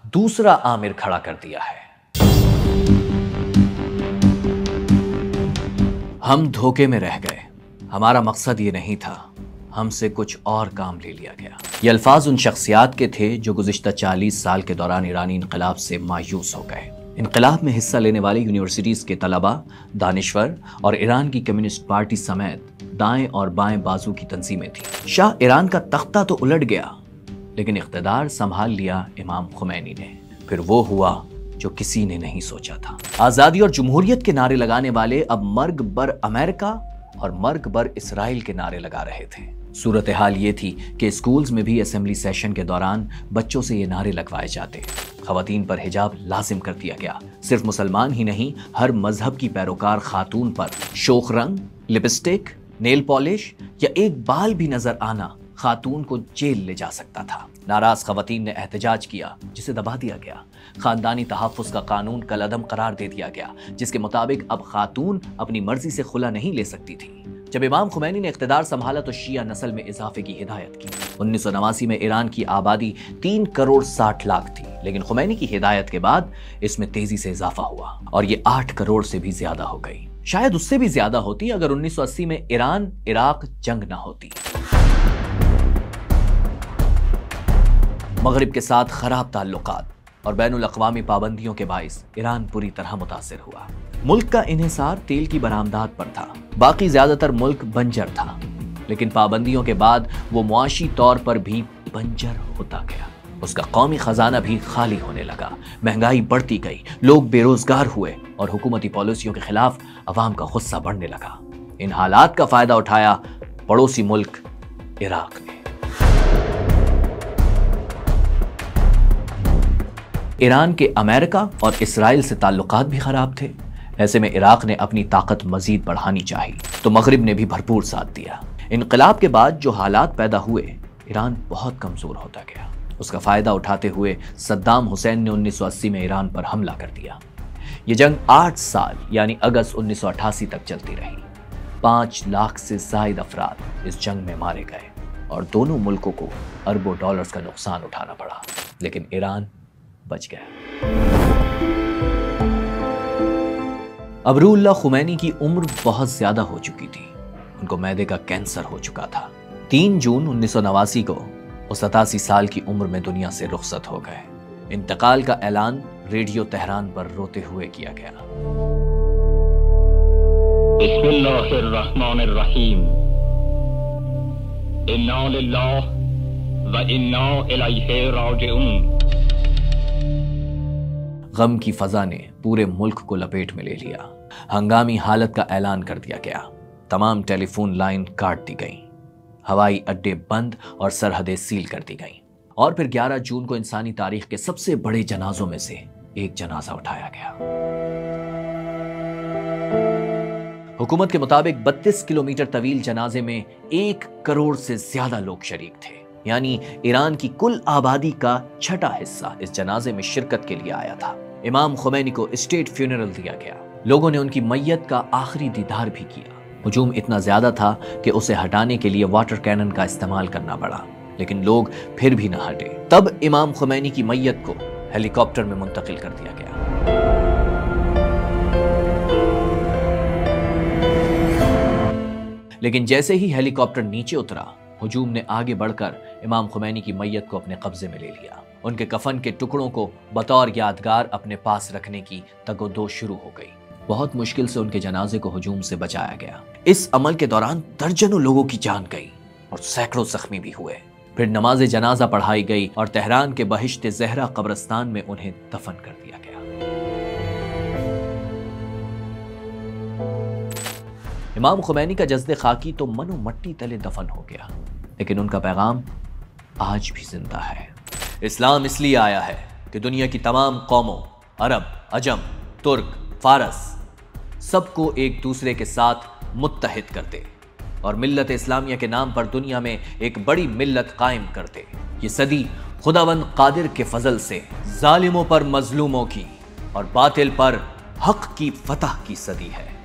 दूसरा आमिर खड़ा कर दिया है। हम धोखे में रह गए, हमारा मकसद ये नहीं था, हमसे कुछ और काम ले लिया गया। ये अल्फाज उन शख्सियात के थे जो गुज़िश्ता 40 साल के दौरान ईरानी इनकलाब से मायूस हो गए। इनकलाब में हिस्सा लेने वाले यूनिवर्सिटीज़ के तलबा, दानिश्वर और ईरान की कम्युनिस्ट पार्टी समेत दाएं और बाएं बाजू की तंजीमें थी। शाह ईरान का तख्ता तो उलट गया, लेकिन इख्तिदार संभाल लिया इमाम खुमैनी ने। फिर वो हुआ जो किसी ने नहीं सोचा था। आज़ादी और जमहूरियत के नारे लगाने वाले अब मर्ग बर अमेरिका और मर्ग बर इसराइल के नारे लगा रहे थे। सूरत हाल ये थी कि स्कूल्स में भी असेंबली सेशन के दौरान बच्चों से ये नारे लगवाए जाते। खवातीन पर हिजाब लाजिम कर दिया गया। सिर्फ मुसलमान ही नहीं, हर मजहब की पैरोकार खातून पर शोख रंग, लिपस्टिक, नेल पॉलिश या एक बाल भी नजर आना खातून को जेल ले जा सकता था। नाराज खवातीन ने एहतजाज किया, जिसे दबा दिया गया। खानदानी तहफ़्फ़ुज़ का कानून कलअदम करार दे दिया गया, जिसके मुताबिक अब खातून अपनी मर्जी से खुला नहीं ले सकती थी। जब इमाम खुमैनी ने इख्तिदार संभाला तो शिया नस्ल में इजाफे की हिदायत की। 1989 में ईरान की आबादी 3 करोड़ 60 लाख थी, लेकिन खुमैनी की हिदायत के बाद इसमें तेजी से इजाफा हुआ और ये 8 करोड़ से भी ज्यादा हो गई। शायद उससे भी ज्यादा होती अगर 1980 में ईरान इराक जंग न होती। मगरिब के साथ खराब ताल्लुकात और बैनुल अक़वामी पाबंदियों के बाइस ईरान पूरी तरह मुतासिर हुआ। मुल्क का इन्हिसार तेल की बरामदात पर था, बाकी ज्यादातर मुल्क बंजर था। लेकिन पाबंदियों के बाद वो मुआशी तौर पर भी बंजर होता गया। उसका कौमी खजाना भी खाली होने लगा, महंगाई बढ़ती गई, लोग बेरोजगार हुए और हुकूमती पॉलिसियों के खिलाफ अवाम का गुस्सा बढ़ने लगा। इन हालात का फायदा उठाया पड़ोसी मुल्क इराक ने। ईरान के अमेरिका और इसराइल से ताल्लुकात भी खराब थे। ऐसे में इराक ने अपनी ताकत मजीद बढ़ानी चाहिए, तो मगरिब ने भी भरपूर साथ दिया। इनकलाब के बाद जो हालात पैदा हुए, ईरान बहुत कमजोर होता गया। उसका फायदा उठाते हुए सद्दाम हुसैन ने 1980 में ईरान पर हमला कर दिया। ये जंग 8 साल यानी अगस्त 1988 तक चलती रही। 5 लाख से ज्यादा अफराद इस जंग में मारे गए और दोनों मुल्कों को अरबों डॉलर्स का नुकसान उठाना पड़ा, लेकिन ईरान बच गया। अब रूहुल्लाह खुमैनी की उम्र बहुत ज्यादा हो चुकी थी। उनको मैदे का कैंसर हो चुका था। 3 जून 1989 को वो 87 साल की उम्र में दुनिया से रुखसत हो गए। इंतकाल का ऐलान रेडियो तेहरान पर रोते हुए किया गया। बिस्मिल्लाहिर्रहमानिर्रहीम। इन्ना लिल्लाह व इन्ना इलैहि राजिऊन। गम की फजा ने पूरे मुल्क को लपेट में ले लिया। हंगामी हालत का ऐलान कर दिया गया। तमाम टेलीफोन लाइन काट दी गईं, हवाई अड्डे बंद और सरहदें सील कर दी गईं। और फिर 11 जून को इंसानी तारीख के सबसे बड़े जनाजों में से एक जनाजा उठाया गया। हुकूमत के मुताबिक 32 किलोमीटर तवील जनाजे में 1 करोड़ से ज्यादा लोग शरीक थे, यानी ईरान की कुल आबादी का 6वां हिस्सा इस जनाजे में शिरकत के लिए आया था। इमाम खुमैनी को स्टेट फ्यूनरल दिया गया। लोगों ने उनकी मैयत का आखिरी दीदार भी किया। हुजूम इतना ज्यादा था कि उसे हटाने के लिए वाटर कैनन का इस्तेमाल करना पड़ा, लेकिन लोग फिर भी न हटे। तब इमाम खुमैनी की मैयत को हेलीकॉप्टर में मुंतकिल कर दिया गया। लेकिन जैसे ही हेलीकॉप्टर नीचे उतरा, हुजूम ने आगे बढ़कर इमाम खुमैनी की मैयत को अपने कब्जे में ले लिया। उनके कफन के टुकड़ों को बतौर यादगार अपने पास रखने की तगोदो शुरू हो गई। बहुत मुश्किल से उनके जनाजे को हुजूम से बचाया गया। इस अमल के दौरान दर्जनों लोगों की जान गई और सैकड़ों जख्मी भी हुए। फिर नमाज जनाजा पढ़ाई गई और तेहरान के बहिश्त ज़हरा कब्रिस्तान में उन्हें दफन कर दिया गया। इमाम खुमैनी का जज्दे खाकी तो मनो मट्टी तले दफन हो गया, लेकिन उनका पैगाम आज भी जिंदा है। इस्लाम इसलिए आया है कि दुनिया की तमाम कौमों, अरब, अजम, तुर्क, फारस, सबको एक दूसरे के साथ मुत्तहिद करते और मिल्लत इस्लामिया के नाम पर दुनिया में एक बड़ी मिल्लत कायम करते। ये सदी खुदावंद कादिर के फजल से जालिमों पर मजलूमों की और बातिल पर हक की फतह की सदी है।